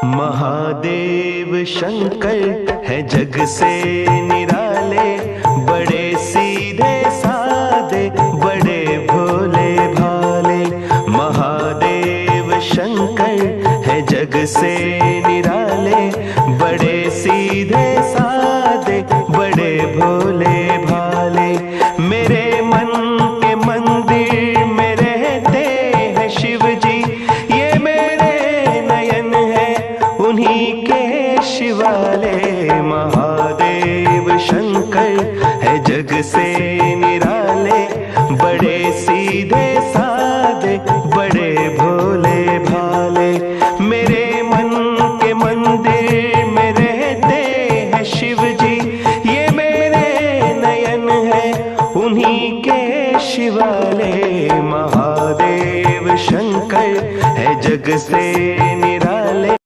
महादेव शंकर है जग से निराले, बड़े सीधे साधे बड़े भोले भाले। महादेव शंकर है जग से निराले, बड़े सीधे साधे बड़े भोले भाले। मेरे मन के मंदिर में रहते हैं शिव जी, ये मेरे नयन है उन्हीं के शिवाले। महादेव शंकर है जग से निराले, बड़े सीधे साधे बड़े भोले भाले। मेरे मन के मंदिर में रहते हैं शिव जी, ये मेरे नयन है उन्हीं के शिवाले। महादेव शंकर है जग से